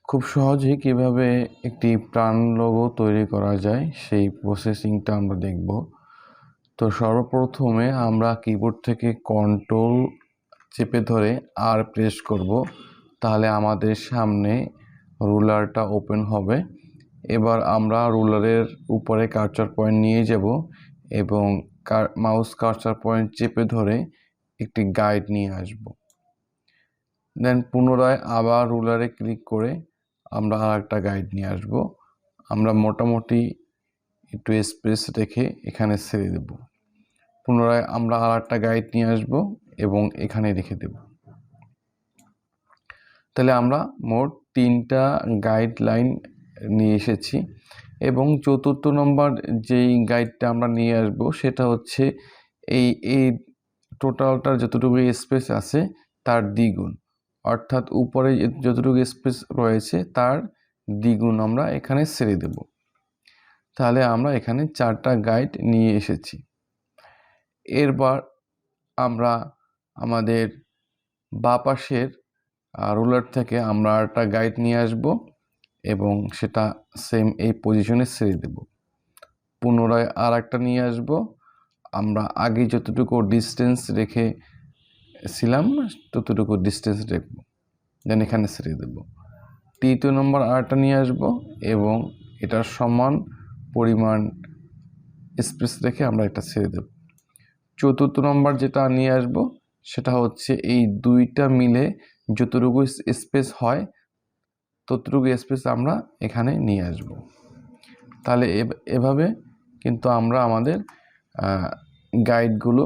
খুব সহজেই কিভাবে একটি প্রাণ লোগো তৈরি করা যায় সেই প্রসেসিংটা আমরা দেখব। তো সর্বপ্রথমে আমরা কিবোর্ড থেকে কন্ট্রোল চেপে ধরে আর প্রেস করব, তাহলে আমাদের সামনে রুলারটা ওপেন হবে। এবার আমরা রুলারের উপরে কার্সার পয়েন্ট নিয়ে যাব এবং মাউস কার্সার পয়েন্ট চেপে ধরে একটি গাইড নিয়ে আসব। দেন পুনরায় আবার রুলারে ক্লিক করে আমরা আর একটা গাইড নিয়ে আসব। আমরা মোটামুটি একটু স্পেস রেখে এখানে ছেড়ে দেব। পুনরায় আমরা আর একটা গাইড নিয়ে আসব এবং এখানে রেখে দেব। তাহলে আমরা মোট 3টা গাইডলাইন নিয়ে এসেছি এবং চতুর্থ নম্বর যেই গাইডটা আমরা নিয়ে আসব সেটা হচ্ছে এই টোটালটার যতটুকু স্পেস আছে তার দ্বিগুণ, অর্থাৎ উপরে যতটুকু স্পেস রয়েছে তার দ্বিগুণ আমরা এখানে ছেড়ে দেব। তাহলে আমরা এখানে 4টা গাইড নিয়ে এসেছি। এরপর আমরা আমাদের বাঁ পাশের রুলার থেকে আমরা একটা গাইড নিয়ে আসব এবং সেটা সেম এই পজিশনে ছেড়ে দেব। পুনরায় আর একটা নিয়ে আসব, আমরা আগে যতটুকু ডিস্টেন্স রেখেছিলাম ততটুকু ডিস্টেন্স রাখবো, দেন এখানে ছেড়ে দেব। তৃতীয় নম্বর আরটা নিয়ে আসব এবং এটার সমান পরিমাণ স্পেস রেখে আমরা এটা ছেড়ে দেব। চতুর্থ নম্বর যেটা নিয়ে আসব সেটা হচ্ছে এই দুইটা মিলে যতটুকু স্পেস হয় ততটুকু স্পেস আমরা এখানে নিয়ে আসব। তাহলে এভাবে কিন্তু আমরা আমাদের গাইডগুলো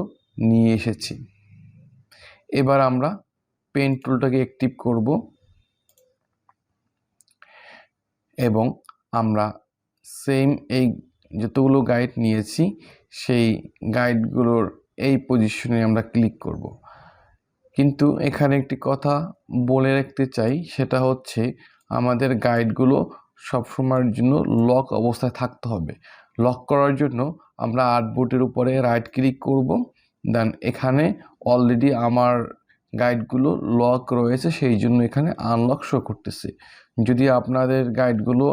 নিয়ে এসেছি। এবার আমরা পেন টুলটাকে অ্যাক্টিভ করব এবং আমরা সেম এই যতগুলো গাইড নিয়েছি সেই গাইডগুলোর এই পজিশনে আমরা ক্লিক করব। কিন্তু এখানে একটি কথা বলে রাখতে চাই, সেটা হচ্ছে আমাদের গাইডগুলো সবসময়ের জন্য লক অবস্থায় থাকতে হবে। লক করার জন্য আমরা আর্টবোর্ডের উপরে রাইট ক্লিক করব, দেন এখানে অলরেডি আমার গাইডগুলো লক রয়েছে সেই জন্য এখানে আনলক শো করতেছে। যদি আপনাদের গাইডগুলো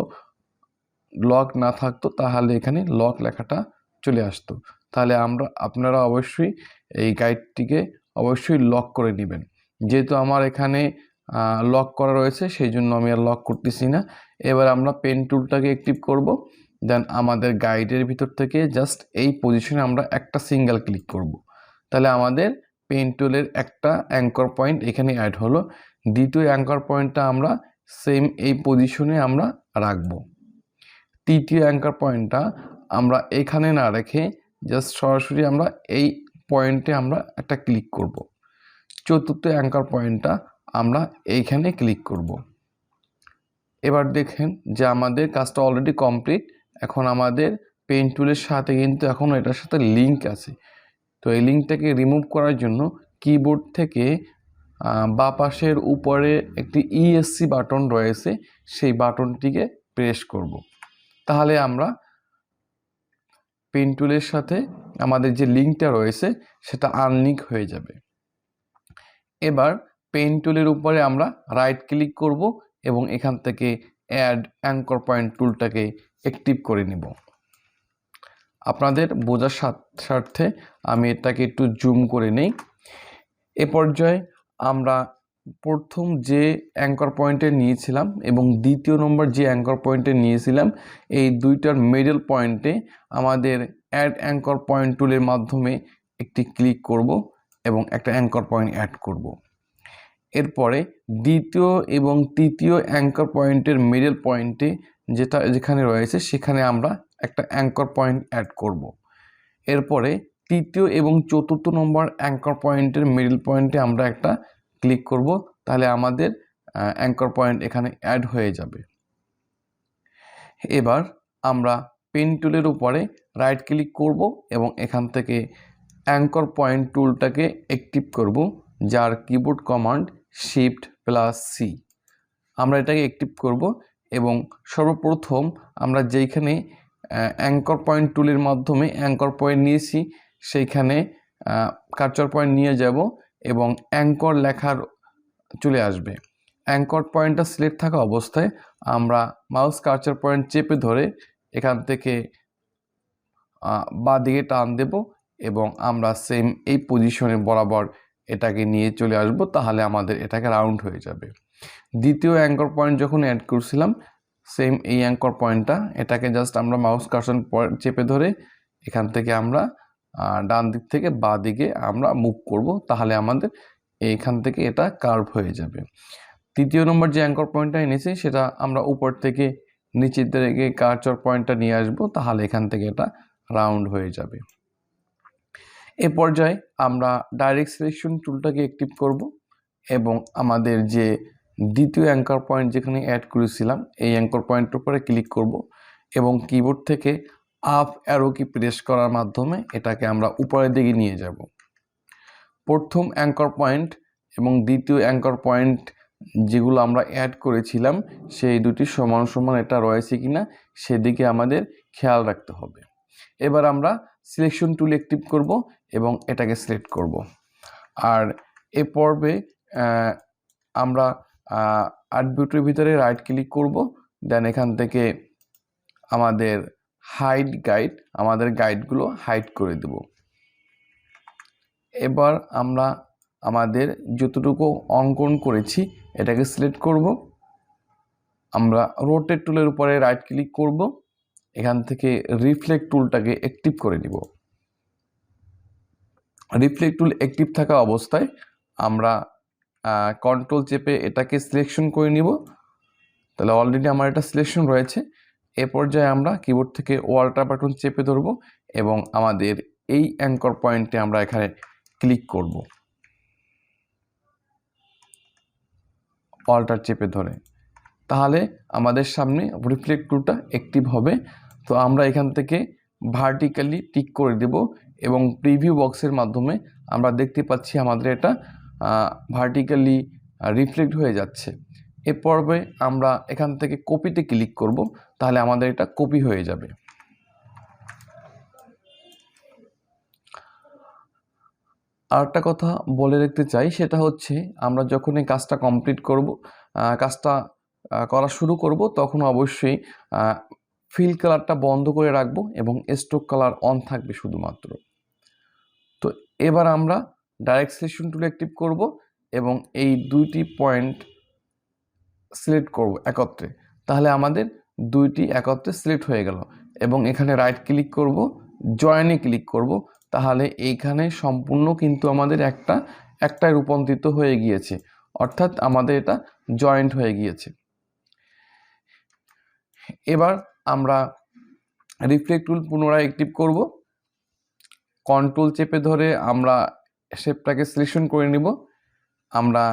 লক না থাকতো তাহলে এখানে লক লেখাটা চলে আসতো। তাহলে আপনারা অবশ্যই এই গাইডটিকে অবশ্যই লক করে নেবেন। যেহেতু আমার এখানে লক করা রয়েছে সেই জন্য আমি আর লক করতেছি না। এবার আমরা পেন টুলটাকে অ্যাক্টিভ করব, দেন আমাদের গাইডের ভিতর থেকে জাস্ট এই পজিশনে আমরা একটা সিঙ্গেল ক্লিক করব। তাহলে আমাদের পেন টুলের একটা অ্যাঙ্কর পয়েন্ট এখানে অ্যাড হলো। দ্বিতীয় অ্যাঙ্কর পয়েন্টটা আমরা সেম এই পজিশনে আমরা রাখবো। তৃতীয় অ্যাঙ্কর পয়েন্টটা আমরা এখানে না রেখে জাস্ট সরাসরি আমরা এই পয়েন্টে আমরা একটা ক্লিক করব। চতুর্থ অ্যাঙ্কর পয়েন্টটা আমরা এইখানে ক্লিক করব। এবার দেখেন যে আমাদের কাজটা অলরেডি কমপ্লিট। এখন আমাদের পেন টুলের সাথে কিন্তু এখন এটার সাথে লিঙ্ক আছে। তো এই লিঙ্কটাকে রিমুভ করার জন্য কিবোর্ড থেকে বাঁ পাশের উপরে একটি ইএসসি বাটন রয়েছে, সেই বাটনটিকে প্রেস করব। তাহলে আমরা পেন টুলের সাথে আমাদের যে লিঙ্কটা রয়েছে সেটা আনলিঙ্ক হয়ে যাবে। এবার পেন টুলের উপরে আমরা রাইট ক্লিক করব এবং এখান থেকে অ্যাড অ্যাঙ্কর পয়েন্ট টুলটাকে অ্যাক্টিভ করে নেব। আপনাদের বোঝার স্বার্থে আমি এটাকে একটু জুম করে নেই। এ পর্যায়ে আমরা প্রথম যে অ্যাঙ্কর পয়েন্টে নিয়েছিলাম এবং দ্বিতীয় নম্বর যে অ্যাঙ্কর পয়েন্টে নিয়েছিলাম এই দুইটার মিডল পয়েন্টে আমাদের অ্যাড অ্যাঙ্কর পয়েন্ট টুলের মাধ্যমে একটি ক্লিক করব এবং একটা অ্যাঙ্কর পয়েন্ট অ্যাড করব। এরপরে দ্বিতীয় এবং তৃতীয় অ্যাঙ্কর পয়েন্টের মিডল পয়েন্টে যেখানে রয়েছে সেখানে আমরা একটা অ্যাঙ্কর পয়েন্ট অ্যাড করব। এরপরে তৃতীয় এবং চতুর্থ নম্বর অ্যাঙ্কর পয়েন্টের মিডল পয়েন্টে আমরা একটা ক্লিক করব, তাহলে আমাদের অ্যাঙ্কর পয়েন্ট এখানে অ্যাড হয়ে যাবে। এবার আমরা পেন টুলের উপরে রাইট ক্লিক করব এবং এখান থেকে অ্যাঙ্কর পয়েন্ট টুলটাকে অ্যাক্টিভ করব, যার কিবোর্ড কমান্ড Shift+C। আমরা এটাকে অ্যাক্টিভ করব এবং সর্বপ্রথম আমরা যেইখানে অ্যাঙ্কর পয়েন্ট টুলের মাধ্যমে অ্যাঙ্কর পয়েন্ট নিয়েছি সেইখানে কার্সর পয়েন্ট নিয়ে যাব এবং অ্যাঙ্কর লেখার চলে আসবে। অ্যাঙ্কর পয়েন্টটা সিলেক্ট থাকা অবস্থায় আমরা মাউস কার্সার পয়েন্ট চেপে ধরে এখান থেকে বাঁ দিকে টান দেব এবং আমরা সেম এই পজিশনে বরাবর এটাকে নিয়ে চলে আসব, তাহলে আমাদের এটাকে রাউন্ড হয়ে যাবে। দ্বিতীয় অ্যাঙ্কর পয়েন্ট যখন অ্যাড করছিলাম সেম এই অ্যাঙ্কর পয়েন্টটা, এটাকে জাস্ট আমরা মাউস কার্সর চেপে ধরে এখান থেকে আমরা ডান দিক থেকে বাঁ দিকে আমরা মুভ করব, তাহলে আমাদের এইখান থেকে এটা কার্ভ হয়ে যাবে। তৃতীয় নম্বর যে অ্যাঙ্কর পয়েন্টটা এনেছি সেটা আমরা উপর থেকে নিচের দিকে কার্সর পয়েন্টটা নিয়ে আসব, তাহলে এখান থেকে এটা রাউন্ড হয়ে যাবে। এ পর্যায়ে আমরা ডাইরেক্ট সিলেকশন টুলটাকে অ্যাক্টিভ করব এবং আমাদের যে দ্বিতীয় অ্যাঙ্কর পয়েন্ট যেখানে অ্যাড করেছিলাম এই অ্যাঙ্কর পয়েন্টের উপরে ক্লিক করব এবং কিবোর্ড থেকে আপ অ্যারো কি প্রেস করার মাধ্যমে এটাকে আমরা উপরের দিকে নিয়ে যাব। প্রথম অ্যাঙ্কর পয়েন্ট এবং দ্বিতীয় অ্যাঙ্কর পয়েন্ট যেগুলো আমরা অ্যাড করেছিলাম সেই দুটি সমান সমান এটা রয়েছে কিনা সেদিকে আমাদের খেয়াল রাখতে হবে। এবার আমরা সিলেকশন টুল অ্যাক্টিভ করব এবং এটাকে সিলেক্ট করব। আর এ পর্বে আমরা আট্রিবিউটের ভিতরে রাইট ক্লিক করব, দেন এখান থেকে আমাদের হাইড গাইড, আমাদের গাইডগুলো হাইড করে দেব। এবার আমরা আমাদের যতটুকু অঙ্কন করেছি এটাকে সিলেক্ট করব, আমরা রোটেট টুলের উপরে রাইট ক্লিক করব, এখান থেকে রিফ্লেক্ট টুলটাকে অ্যাক্টিভ করে নিব। রিফ্লেক্ট টুল অ্যাক্টিভ থাকা অবস্থায় আমরা কন্ট্রোল চেপে এটাকে সিলেকশন করে নিব, তাহলে অলরেডি আমার এটা সিলেকশন রয়েছে। এ পর্যায়ে আমরা কিবোর্ড থেকে ওয়াল্টার বাটন চেপে ধরব এবং আমাদের এই অ্যাঙ্কর পয়েন্টে আমরা এখানে ক্লিক করব ওয়াল্টার চেপে ধরে, তাহলে আমাদের সামনে রিফ্লেক্ট টুলটা অ্যাক্টিভ হবে। তো আমরা এখান থেকে ভার্টিক্যালি টিক করে দেব এবং প্রিভিউ বক্সের মাধ্যমে আমরা দেখতে পাচ্ছি আমাদের এটা ভার্টিক্যালি রিফ্লেক্ট হয়ে যাচ্ছে। এ পর্বে আমরা এখান থেকে কপিতে ক্লিক করব, তাহলে আমাদের এটা কপি হয়ে যাবে। আরেকটা কথা বলে রাখতে চাই, সেটা হচ্ছে আমরা যখন এই কাজটা কমপ্লিট করব, কাজটা করা শুরু করব, তখন অবশ্যই ফিল কালারটা বন্ধ করে রাখবো এবং স্ট্রোক কালার অন থাকবে শুধুমাত্র। তো এবার আমরা ডাইরেক্ট সিলেকশন টুল অ্যাক্টিভ করব এবং এই দুইটি পয়েন্ট সিলেক্ট করব একত্রে, তাহলে আমাদের দুইটি একত্রে সিলেক্ট হয়ে গেল এবং এখানে রাইট ক্লিক করব, জয়েনে ক্লিক করব, তাহলে এইখানে সম্পূর্ণ কিন্তু আমাদের একটাই রূপান্তরিত হয়ে গিয়েছে, অর্থাৎ আমাদের এটা জয়েন্ট হয়ে গিয়েছে। এবার আমরা রিফ্লেক্ট টুল পুনরায় অ্যাক্টিভ করব, কন্ট্রোল চেপে ধরে আমরা শেপটাকে সিলেকশন করে নিব। আমরা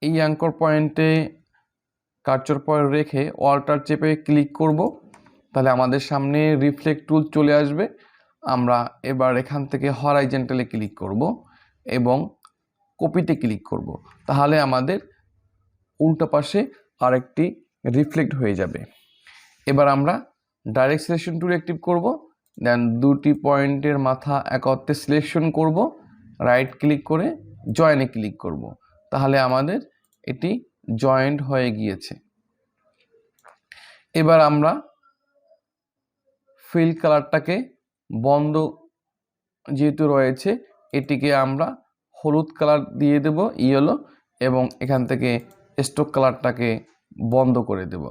এই অ্যাঙ্কর পয়েন্টে কার্সর পয়েন্ট রেখে অল্টার চেপে ক্লিক করব, তাহলে আমাদের সামনে রিফ্লেক্ট টুল চলে আসবে। আমরা এবার এখান থেকে হরাইজন্টালে ক্লিক করব এবং কপিতে ক্লিক করব, তাহলে আমাদের উল্টো পাশে আরেকটি রিফ্লেক্ট হয়ে যাবে। এবার আমরা ডাইরেক্ট সিলেকশন টুল অ্যাক্টিভ করব, দেন দুটি পয়েন্টের মাথা একত্রে সিলেকশন করব, রাইট ক্লিক করে জয়েনে ক্লিক করব, তাহলে আমাদের এটি জয়েন্ট হয়ে গিয়েছে। এবার আমরা ফিল কালারটাকে বন্ধ যেহেতু রয়েছে, এটিকে আমরা হলুদ কালার দিয়ে দেব, ইয়েলো, এবং এখান থেকে স্ট্রোক কালারটাকে বন্ধ করে দেব।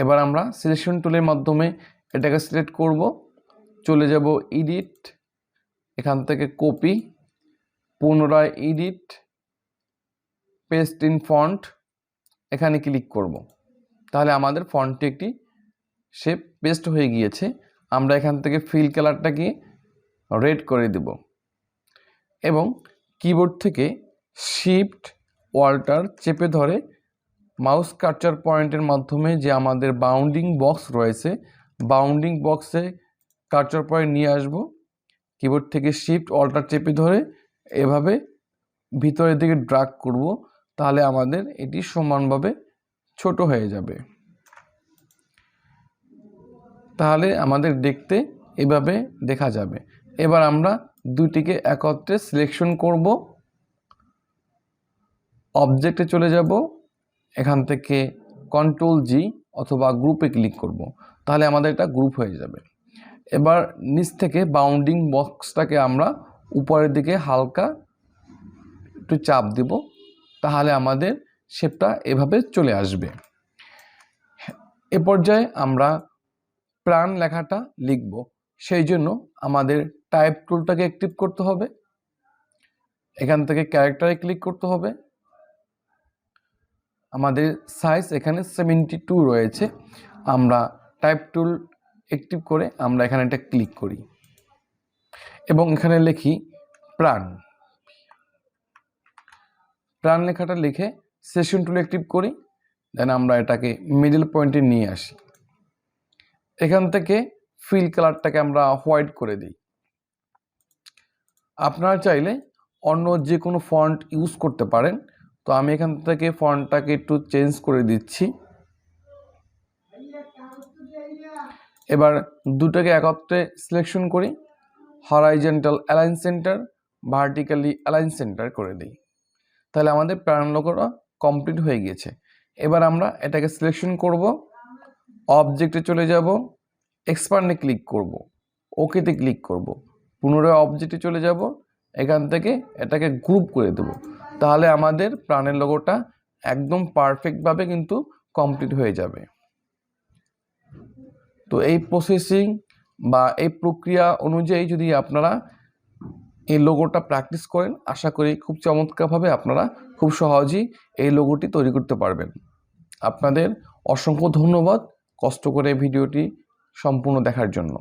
এবার আমরা সিলেকশন টুলের মাধ্যমে এটাকে সিলেক্ট করব, চলে যাব এডিট, এখান থেকে কপি, পুনরায় এডিট, পেস্ট ইন ফন্ট, এখানে ক্লিক করব, তাহলে আমাদের ফন্টটি একটি শেপ পেস্ট হয়ে গিয়েছে। আমরা এখান থেকে ফিল কালারটাকে রেড করে দেব এবং কিবোর্ড থেকে শিফট ওয়াল্টার চেপে ধরে মাউস কার্সর পয়েন্টের মাধ্যমে যে আমাদের বাউন্ডিং বক্স রয়েছে, বাউন্ডিং বক্সে কার্সর পয়েন্ট নিয়ে আসব, কিবোর্ড থেকে শিফট ওয়াল্টার চেপে ধরে এভাবে ভিতরের দিকে ড্র্যাগ করব, তাহলে আমাদের এটি সমানভাবে ছোট হয়ে যাবে, তাহলে আমাদের দেখতে এভাবে দেখা যাবে। এবার আমরা দুটিকে একত্রে সিলেকশন করব, অবজেক্টে চলে যাব, এখান থেকে কন্ট্রোল জি অথবা গ্রুপে ক্লিক করব, তাহলে আমাদের এটা গ্রুপ হয়ে যাবে। এবার নিচ থেকে বাউন্ডিং বক্সটাকে আমরা উপরের দিকে হালকা একটু চাপ দেব, তাহলে আমাদের শেপটা এভাবে চলে আসবে। এ পর্যায়ে আমরা প্রাণ লেখাটা লিখব, সেই জন্য আমাদের টাইপ টুলটাকে অ্যাক্টিভ করতে হবে। এখান থেকে ক্যারেক্টারে ক্লিক করতে হবে। আমাদের সাইজ এখানে 72 রয়েছে। আমরা টাইপ টুল অ্যাক্টিভ করে আমরা এখানে একটা ক্লিক করি এবং এখানে লিখি প্রাণ। প্রাণ লেখাটা লিখে সেশন টুল অ্যাক্টিভ করি, দেন আমরা এটাকে মিডল পয়েন্টে নিয়ে আসি। এখান থেকে ফিল কালারটাকে আমরা হোয়াইট করে দিই। আপনারা চাইলে অন্য যে কোনো ফন্ট ইউজ করতে পারেন, তো আমি এখান থেকে ফন্টটাকে একটু চেঞ্জ করে দিচ্ছি। এবার দুটোকে একত্রে সিলেকশন করি, horizontal align centre, vertically align centre করে দিই, তাহলে আমাদের প্যারান লোগোটা কমপ্লিট হয়ে গিয়েছে। এবার আমরা এটাকে সিলেকশন করব, অবজেক্টে চলে যাব, এক্সপান্ডে ক্লিক করব, ওকেতে ক্লিক করব, পুনরায় অবজেক্টে চলে যাব, এখান থেকে এটাকে গ্রুপ করে দেব, তাহলে আমাদের প্রাণের লোগোটা একদম পারফেক্টভাবে কিন্তু কমপ্লিট হয়ে যাবে। তো এই প্রসেসিং বা এই প্রক্রিয়া অনুযায়ী যদি আপনারা এই লোগোটা প্র্যাকটিস করেন, আশা করি খুব চমৎকারভাবে আপনারা খুব সহজেই এই লোগোটি তৈরি করতে পারবেন। আপনাদের অসংখ্য ধন্যবাদ কষ্ট করে ভিডিওটি সম্পূর্ণ দেখার জন্য।